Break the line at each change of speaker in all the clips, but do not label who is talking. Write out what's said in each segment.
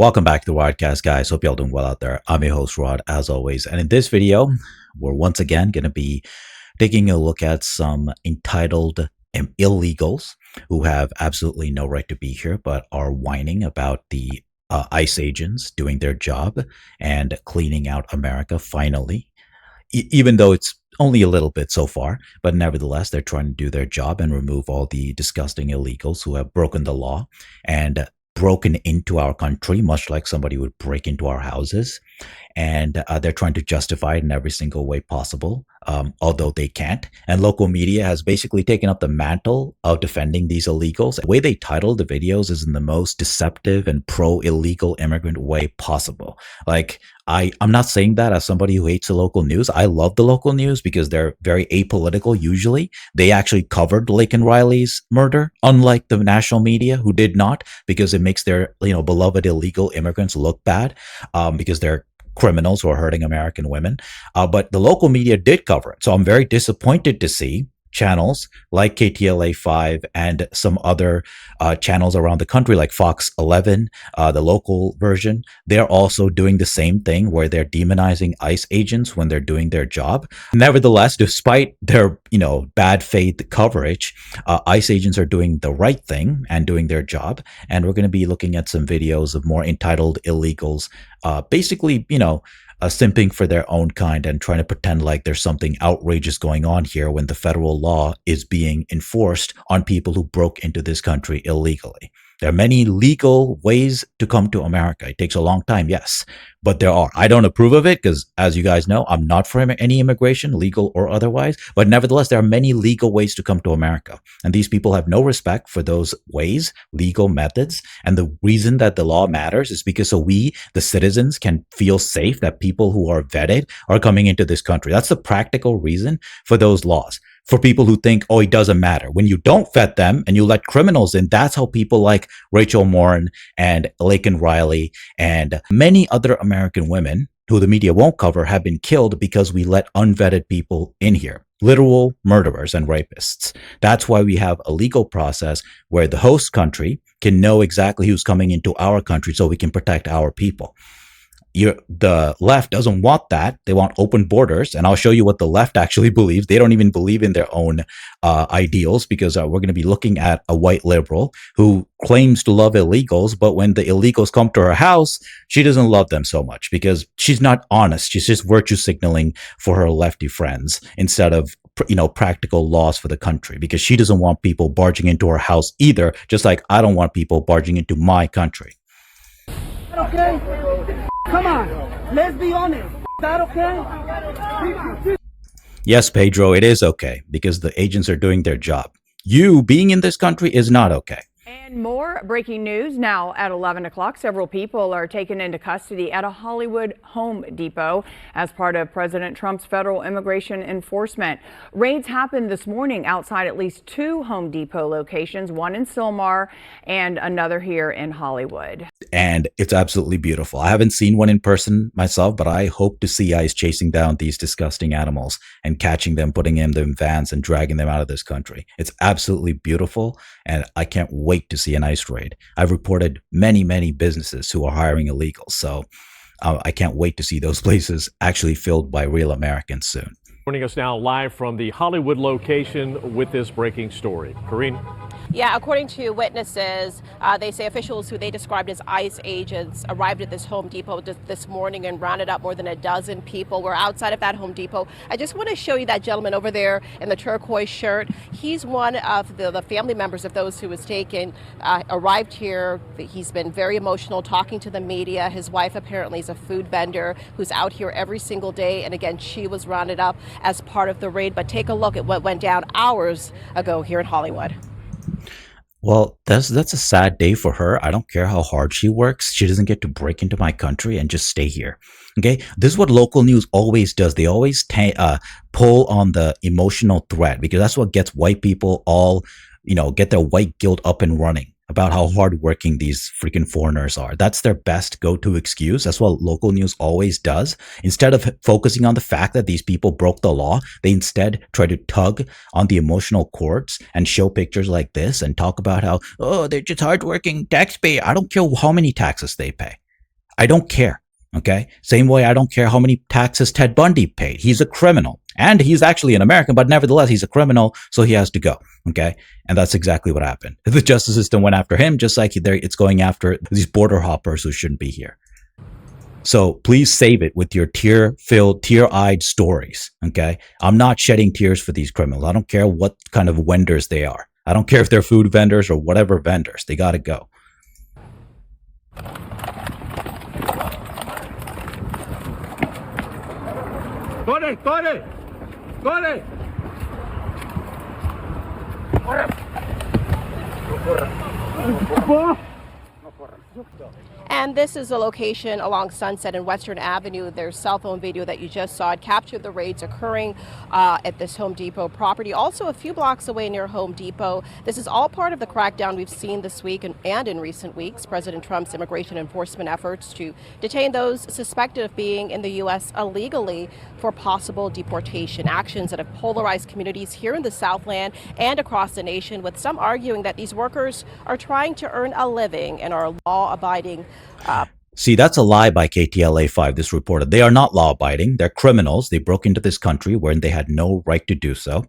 Welcome back to the Rodecast, guys. Hope y'all doing well out there. I'm your host, Rod, as always. And in this video, we're once again going to be taking a look at some entitled illegals who have absolutely no right to be here, but are whining about the ICE agents doing their job and cleaning out America finally, even though it's only a little bit so far, but nevertheless, they're trying to do their job and remove all the disgusting illegals who have broken the law and broken into our country, much like somebody would break into our houses. And they're trying to justify it in every single way possible, although they can't. And local media has basically taken up the mantle of defending these illegals. The way they title the videos is in the most deceptive and pro-illegal immigrant way possible. Like, I'm not saying that as somebody who hates the local news. I love the local news because they're very apolitical usually. They actually covered Laken Riley's murder, unlike the national media who did not, because it makes their beloved illegal immigrants look bad because they're criminals who are hurting American women. But the local media did cover it. So I'm very disappointed to see channels like KTLA 5 and some other channels around the country like Fox 11, the local version. They're also doing the same thing where they're demonizing ICE agents when they're doing their job. Nevertheless, despite their bad faith coverage, ICE agents are doing the right thing and doing their job. And we're going to be looking at some videos of more entitled illegals, basically, simping for their own kind and trying to pretend like there's something outrageous going on here when the federal law is being enforced on people who broke into this country illegally. There are many legal ways to come to America. It takes a long time, yes, but there are. I don't approve of it because, as you guys know, I'm not for any immigration, legal or otherwise, but nevertheless, there are many legal ways to come to America. And these people have no respect for those ways, legal methods. And the reason that the law matters is because so we, the citizens, can feel safe that people who are vetted are coming into this country. That's the practical reason for those laws. For people who think, oh, it doesn't matter. When you don't vet them and you let criminals in, that's how people like Rachel Morin and Laken Riley and many other American women who the media won't cover have been killed because we let unvetted people in here. Literal murderers and rapists. That's why we have a legal process where the host country can know exactly who's coming into our country so we can protect our people. The left doesn't want that. They want open borders. And I'll show you what the left actually believes. They don't even believe in their own ideals because we're going to be looking at a white liberal who claims to love illegals. But when the illegals come to her house, she doesn't love them so much because she's not honest. She's just virtue signaling for her lefty friends instead of practical laws for the country, because she doesn't want people barging into her house either, just like I don't want people barging into my country.
Okay? Come on, let's be honest. Is that okay?
Yes, Pedro, it is okay because the agents are doing their job. You being in this country is not okay.
And more breaking news now at 11 o'clock. Several people are taken into custody at a Hollywood Home Depot as part of President Trump's federal immigration enforcement. Raids happened this morning outside at least 2 Home Depot locations, one in Sylmar and another here in Hollywood.
And it's absolutely beautiful. I haven't seen one in person myself, but I hope to see ICE chasing down these disgusting animals and catching them, putting them in vans and dragging them out of this country. It's absolutely beautiful, and I can't wait to see an ICE raid. I've reported many businesses who are hiring illegals, so I can't wait to see those places actually filled by real Americans soon.
Joining us now live from the Hollywood location with this breaking story. Corinne?
Yeah, according to witnesses, they say officials who they described as ICE agents arrived at this Home Depot this morning and rounded up more than a dozen people. We're outside of that Home Depot. I just want to show you that gentleman over there in the turquoise shirt. He's one of the family members of those who was taken, arrived here. He's been very emotional talking to the media. His wife apparently is a food vendor who's out here every single day. And again, she was rounded up as part of the raid. But take a look at what went down hours ago here in Hollywood.
Well, that's a sad day for her. I don't care how hard she works. She doesn't get to break into my country and just stay here. Okay, this is what local news always does. They always pull on the emotional thread because that's what gets white people all, get their white guilt up and running about how hardworking these freaking foreigners are. That's their best go-to excuse. That's what local news always does. Instead of focusing on the fact that these people broke the law, they instead try to tug on the emotional cords and show pictures like this and talk about how, oh, they're just hardworking taxpayer. I don't care how many taxes they pay. I don't care. Okay. Same way I don't care how many taxes Ted Bundy paid. He's a criminal. And he's actually an American, but nevertheless, he's a criminal, so he has to go. Okay. And that's exactly what happened. The justice system went after him, just like it's going after these border hoppers who shouldn't be here. So please save it with your tear-filled, tear-eyed stories. Okay. I'm not shedding tears for these criminals. I don't care what kind of vendors they are. I don't care if they're food vendors or whatever vendors. They got to go.
Corre, corre, corre.
And this is a location along Sunset and Western Avenue. There's cell phone video that you just saw. It captured the raids occurring at this Home Depot property. Also a few blocks away near Home Depot. This is all part of the crackdown we've seen this week and in recent weeks. President Trump's immigration enforcement efforts to detain those suspected of being in the U.S. illegally for possible deportation. Actions that have polarized communities here in the Southland and across the nation, with some arguing that these workers are trying to earn a living and are law-abiding.
See, that's a lie by KTLA5, this reporter. They are not law-abiding. They're criminals. They broke into this country when they had no right to do so.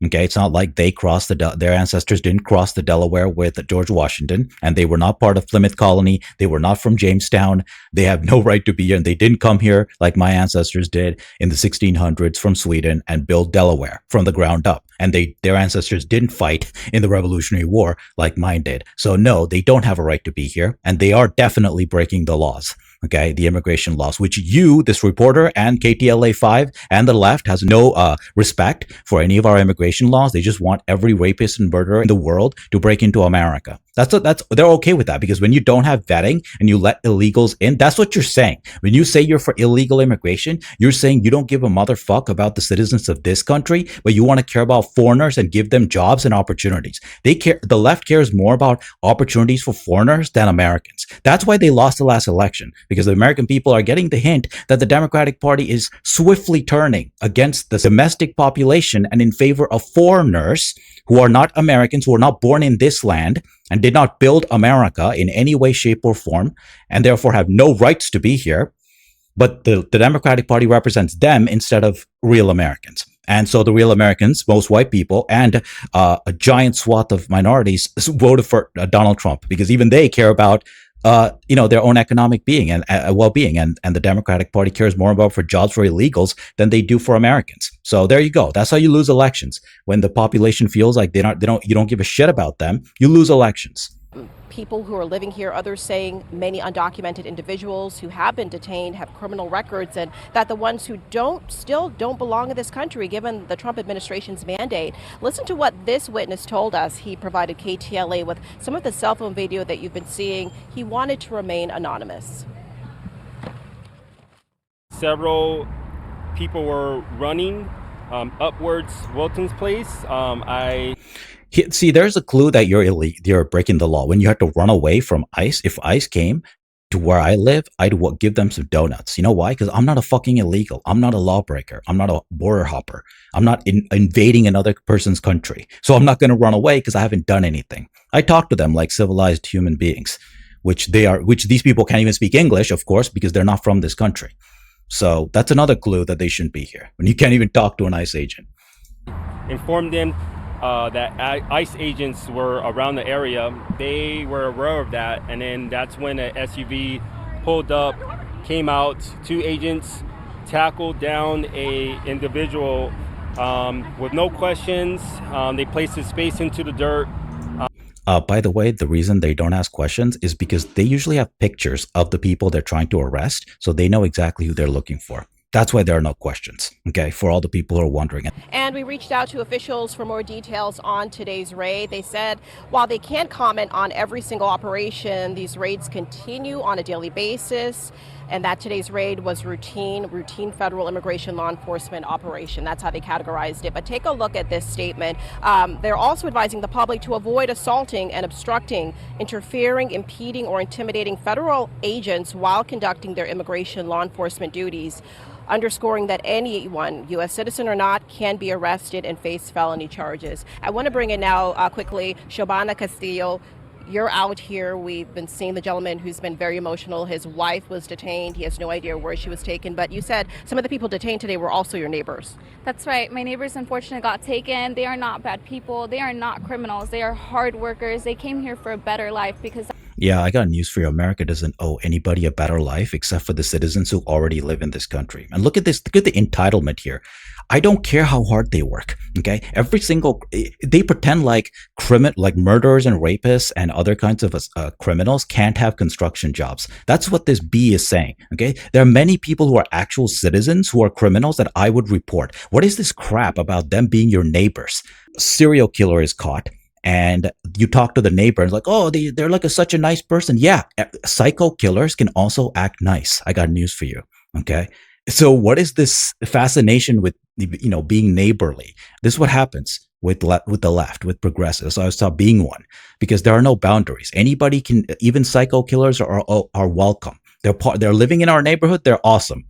Okay, it's not like they crossed their ancestors didn't cross the Delaware with George Washington, and they were not part of Plymouth Colony. They were not from Jamestown. They have no right to be here, and they didn't come here like my ancestors did in the 1600s from Sweden and build Delaware from the ground up. And their ancestors didn't fight in the Revolutionary War like mine did. So no, they don't have a right to be here, and they are definitely breaking the laws. Okay, the immigration laws, which you, this reporter, and KTLA5 and the left has no respect for any of our immigration laws. They just want every rapist and murderer in the world to break into America. They're okay with that, because when you don't have vetting and you let illegals in, that's what you're saying. When you say you're for illegal immigration, you're saying you don't give a motherfuck about the citizens of this country, but you want to care about foreigners and give them jobs and opportunities. The left cares more about opportunities for foreigners than Americans. That's why they lost the last election, because the American people are getting the hint that the Democratic Party is swiftly turning against the domestic population and in favor of foreigners who are not Americans, who are not born in this land and did not build America in any way, shape, or form, and therefore have no rights to be here. But the Democratic Party represents them instead of real Americans. And so the real Americans, most white people, and a giant swath of minorities voted for Donald Trump, because even they care about their own economic being and well-being, and the Democratic Party cares more about for jobs for illegals than they do for Americans. So there you go. That's how you lose elections. When the population feels like you don't give a shit about them, you lose elections.
People who are living here, others saying many undocumented individuals who have been detained have criminal records, and that the ones who still don't belong in this country given the Trump administration's mandate. Listen to what this witness told us. He provided KTLA with some of the cell phone video that you've been seeing. He wanted to remain anonymous.
Several people were running upwards Wilton's place.
See, there's a clue that you're breaking the law when you have to run away from ICE. If ICE came to where I live, I'd give them some donuts. You know why? Because I'm not a fucking illegal. I'm not a lawbreaker. I'm not a border hopper. I'm not invading another person's country. So I'm not going to run away because I haven't done anything. I talk to them like civilized human beings, which these people can't even speak English, of course, because they're not from this country. So that's another clue that they shouldn't be here, when you can't even talk to an ICE agent.
Informed them that ICE agents were around the area. They were aware of that, and then that's when an SUV pulled up, came out. Two agents tackled down a individual with no questions. They placed his face into the dirt.
By the way, the reason they don't ask questions is because they usually have pictures of the people they're trying to arrest, so they know exactly who they're looking for. That's why there are no questions, okay, for all the people who are wondering.
And we reached out to officials for more details on today's raid. They said while they can't comment on every single operation, these raids continue on a daily basis, and that today's raid was routine federal immigration law enforcement operation. That's how they categorized it. But take a look at this statement. They're also advising the public to avoid assaulting and obstructing, interfering, impeding, or intimidating federal agents while conducting their immigration law enforcement duties, underscoring that anyone, U.S. citizen or not, can be arrested and face felony charges. I want to bring in now quickly Shobana Castillo. You're out here. We've been seeing the gentleman who's been very emotional. His wife was detained. He has no idea where she was taken. But you said some of the people detained today were also your neighbors.
That's right. My neighbors unfortunately got taken. They are not bad people. They are not criminals. They are hard workers. They came here for a better life because...
Yeah, I got news for you. America doesn't owe anybody a better life except for the citizens who already live in this country. And look at this. Look at the entitlement here. I don't care how hard they work. Okay, they pretend like murderers and rapists and other kinds of criminals can't have construction jobs. That's what this B is saying. Okay, there are many people who are actual citizens who are criminals that I would report. What is this crap about them being your neighbors? Serial killer is caught. And you talk to the neighbor and it's like, oh, they're like such a nice person. Yeah, psycho killers can also act nice. I got news for you. Okay. So what is this fascination with, being neighborly? This is what happens with the left, with progressives. So I stop being one because there are no boundaries. Anybody can, even psycho killers are welcome. They're living in our neighborhood. They're awesome.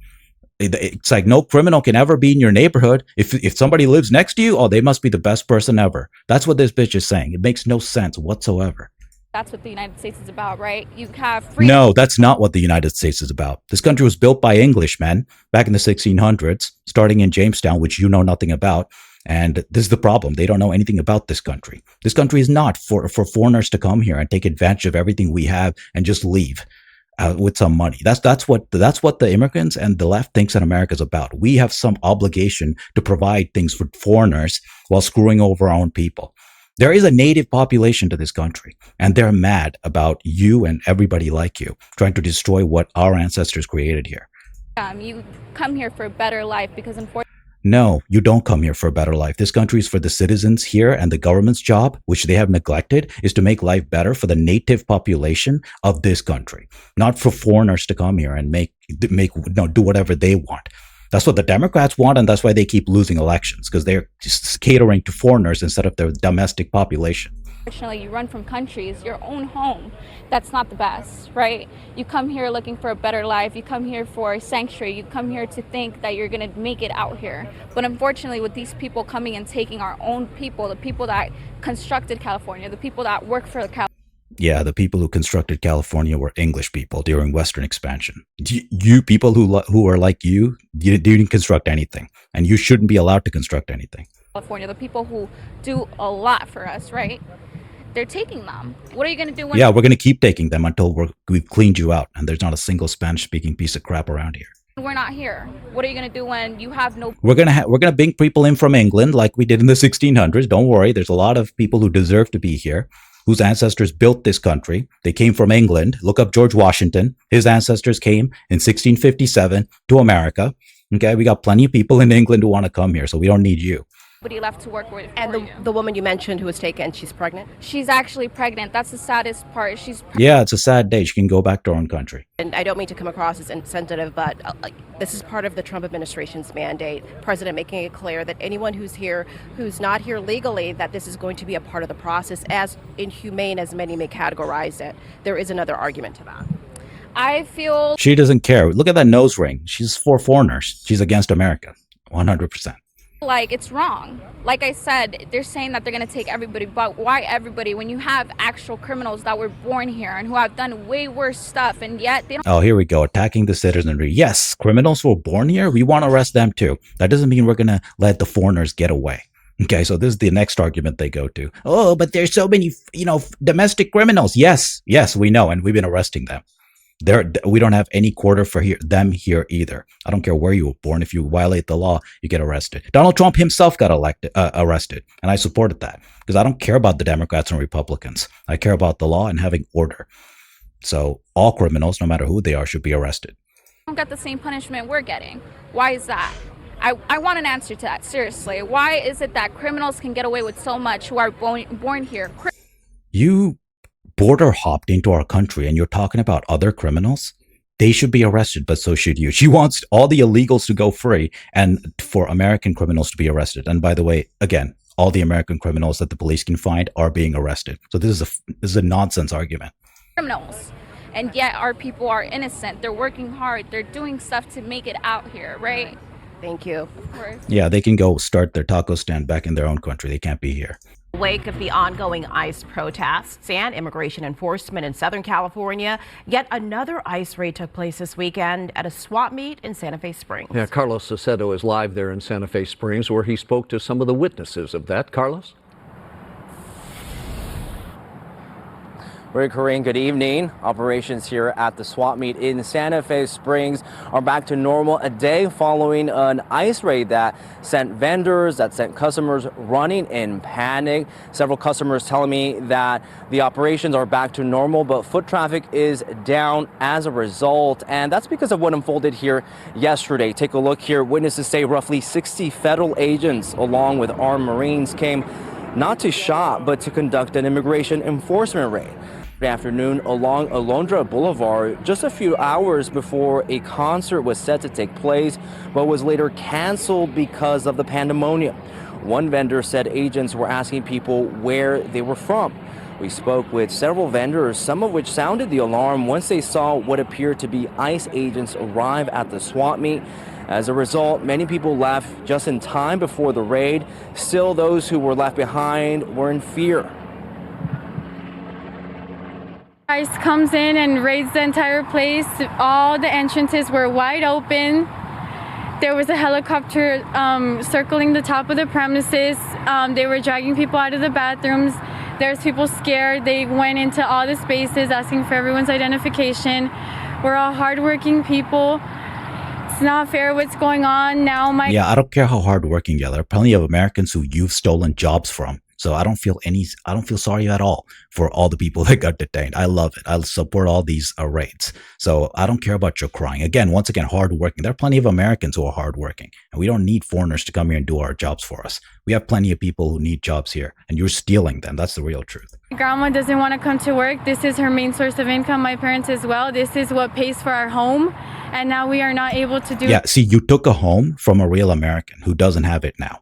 It's like no criminal can ever be in your neighborhood. If somebody lives next to you, oh, they must be the best person ever. That's what this bitch is saying. It makes no sense whatsoever.
That's what the United States is about, right? You have freedom.
No, that's not what the United States is about. This country was built by Englishmen back in the 1600s, starting in Jamestown, which you know nothing about. And this is the problem. They don't know anything about this country. This country is not for foreigners to come here and take advantage of everything we have and just leave. With some money. That's what the immigrants and the left thinks that America is about. We have some obligation to provide things for foreigners while screwing over our own people. There is a native population to this country, and they're mad about you and everybody like you trying to destroy what our ancestors created here.
You come here for a better life because unfortunately...
No, you don't come here for a better life. This country is for the citizens here, and the government's job, which they have neglected, is to make life better for the native population of this country, not for foreigners to come here and do whatever they want. That's what the Democrats want, and that's why they keep losing elections, because they're just catering to foreigners instead of their domestic population.
Unfortunately, you run from countries, your own home. That's not the best, right? You come here looking for a better life. You come here for sanctuary. You come here to think that you're going to make it out here. But unfortunately, with these people coming and taking our own people, the people that constructed California, the people that work for the California.
Yeah, the people who constructed California were English people during Western expansion. You people who are like you didn't construct anything, and you shouldn't be allowed to construct anything.
California, the people who do a lot for us, right? They're taking them. What are you going to do when...
Yeah, we're going to keep taking them until we've cleaned you out, and there's not a single Spanish-speaking piece of crap around here.
We're not here. What are you going to do when you have no...
We're gonna bring people in from England like we did in the 1600s. Don't worry, there's a lot of people who deserve to be here, whose ancestors built this country. They came from England. Look up George Washington. His ancestors came in 1657 to America. Okay, we got plenty of people in England who want to come here, so we don't need you.
Nobody left to work with.
And the woman you mentioned who was taken, she's pregnant?
She's actually pregnant. That's the saddest part.
Yeah, it's a sad day. She can go back to her own country.
And I don't mean to come across as insensitive, but this is part of the Trump administration's mandate. President making it clear that anyone who's not here legally, that this is going to be a part of the process, as inhumane as many may categorize it. There is another argument to that.
I feel...
She doesn't care. Look at that nose ring. She's for foreigners. She's against America. 100%.
Like, it's wrong. Like I said, they're saying that they're going to take everybody, but why everybody when you have actual criminals that were born here and who have done way worse stuff, and yet they don't...
Oh, here we go. Attacking the citizenry. Yes, criminals who were born here, we want to arrest them too. That doesn't mean we're going to let the foreigners get away. Okay, so this is the next argument they go to. Oh, but there's so many, domestic criminals. Yes, we know, and we've been arresting them. We don't have any quarter for them here either. I don't care where you were born. If you violate the law, you get arrested. Donald Trump himself got arrested, and I supported that because I don't care about the Democrats and Republicans. I care about the law and having order. So all criminals, no matter who they are, should be arrested.
Don't get the same punishment we're getting. Why is that? I want an answer to that, seriously. Why is it that criminals can get away with so much who are born here?
You border hopped into our country and you're talking about other criminals? They should be arrested, but so should you. She wants all the illegals to go free and for American criminals to be arrested. And by the way, again, all the American criminals that the police can find are being arrested. So this is a nonsense argument.
Criminals. And yet our people are innocent. They're working hard. They're doing stuff to make it out here, right?
Thank you.
Of course.
Yeah, they can go start their taco stand back in their own country. They can't be here.
Wake of the ongoing ICE protests and immigration enforcement in Southern California, yet another ICE raid took place this weekend at a swap meet in Santa Fe Springs.
Yeah, Carlos Aceto is live there in Santa Fe Springs, where he spoke to some of the witnesses of that. Carlos?
Very Corinne, good evening. Operations here at the swap meet in Santa Fe Springs are back to normal a day following an ICE raid that sent vendors, that sent customers running in panic. Several customers telling me that the operations are back to normal, but foot traffic is down as a result. And that's because of what unfolded here yesterday. Take a look here. Witnesses say roughly 60 federal agents along with armed Marines came not to shop, but to conduct an immigration enforcement raid. Afternoon along Alondra Boulevard, just a few hours before a concert was set to take place, but was later canceled because of the pandemonium. One vendor said agents were asking people where they were from. We spoke with several vendors, some of which sounded the alarm once they saw what appeared to be ICE agents arrive at the swap meet. As a result, many people left just in time before the raid. Still, those who were left behind were in fear.
ICE comes in and raids the entire place. All the entrances were wide open. There was a helicopter circling the top of the premises. They were dragging people out of the bathrooms. There's people scared. They went into all the spaces asking for everyone's identification. We're all hardworking people. It's not fair what's going on now.
Yeah, I don't care how hardworking you are. There are plenty of Americans who you've stolen jobs from. So I don't feel sorry at all for all the people that got detained. I love it. I support all these raids. So I don't care about your crying. Once again, hardworking. There are plenty of Americans who are hardworking, and we don't need foreigners to come here and do our jobs for us. We have plenty of people who need jobs here, and you're stealing them. That's the real truth.
Grandma doesn't want to come to work. This is her main source of income. My parents as well. This is what pays for our home, and now we are not able to do.
Yeah, see, you took a home from a real American who doesn't have it now.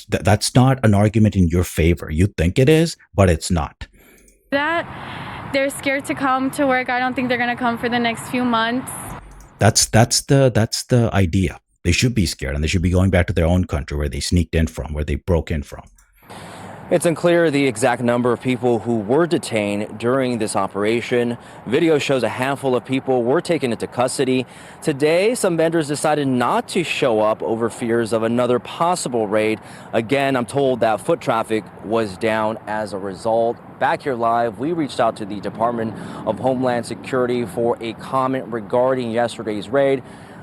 That's not an argument in your favor. You think it is, but it's not.
That they're scared to come to work. I don't think they're going to come for the next few months.
That's the idea. They should be scared, and they should be going back to their own country where they sneaked in from, where they broke in from.
It's unclear the exact number of people who were detained during this operation. Video shows a handful of people were taken into custody. Today, some vendors decided not to show up over fears of another possible raid. Again, I'm told that foot traffic was down as a result. Back here live, we reached out to the Department of Homeland Security for a comment regarding yesterday's raid.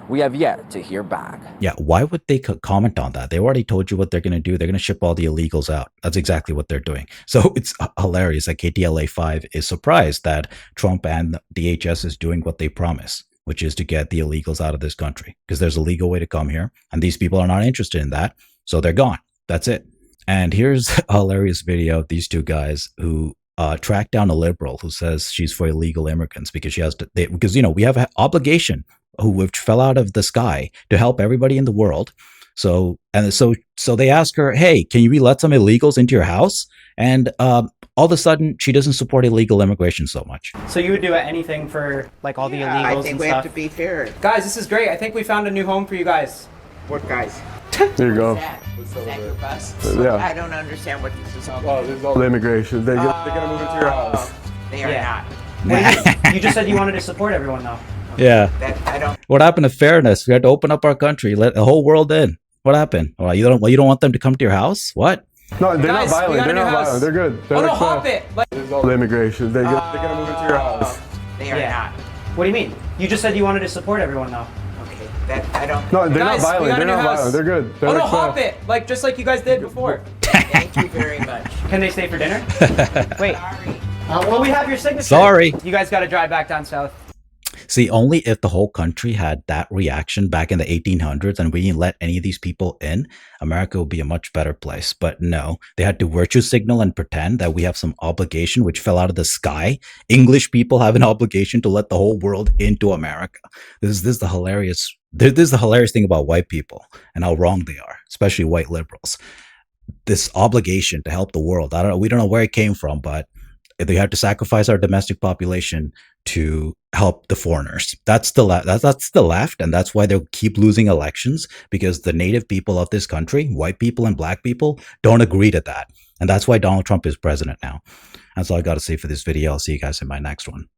We have yet to hear back.
Yeah, why would they comment on that? They already told you what they're going to do. They're going to ship all the illegals out. That's exactly what they're doing. So it's hilarious that KTLA 5 is surprised that Trump and DHS is doing what they promise, which is to get the illegals out of this country, because there's a legal way to come here, and these people are not interested in that, so they're gone. That's it. And here's a hilarious video of these two guys who track down a liberal who says she's for illegal immigrants because she has to, because, you know, we have an obligation which fell out of the sky to help everybody in the world. So they ask her, hey, can you let some illegals into your house? And all of a sudden, she doesn't support illegal immigration so much.
So you would do anything for like all the illegals and stuff?
I think we have to be fair.
Guys, this is great. I think we found a new home for you guys.
What guys?
There you go.
Is that your bus?
Yeah.
I don't understand what this is all
about. Oh, this is all the immigration. They're gonna move into your house.
They are not.
You just said you wanted to support everyone, though.
Yeah.
I don't.
What happened to fairness? We had to open up our country, let the whole world in. What happened? Well, you don't want them to come to your house? What?
No, they're
Guys,
not violent. They're not violent. They're good. They're
no, hop it.
This is all the immigration. They're gonna move into your house.
They are not.
What do you mean? You just said you wanted to support everyone, though.
Okay. I don't.
No, they're
Guys,
not violent. They're not
house.
violent. They're good. They're
no, hop it. Just like you guys did before.
Thank you very much.
Can they stay for dinner? Wait.
Sorry.
Well, we have your signature.
Sorry.
You guys got to drive back down south.
See, only if the whole country had that reaction back in the 1800s and we didn't let any of these people in, America would be a much better place. But no, they had to virtue signal and pretend that we have some obligation which fell out of the sky. English people have an obligation to let the whole world into America. This is the hilarious. This is the hilarious thing about white people and how wrong they are, especially white liberals. This obligation to help the world. We don't know where it came from, but they had to sacrifice our domestic population to help the foreigners. That's the left, and that's why they'll keep losing elections, because the native people of this country, white people and black people, don't agree to that. And that's why Donald Trump is president now. That's all I got to say for this video. I'll see you guys in my next one.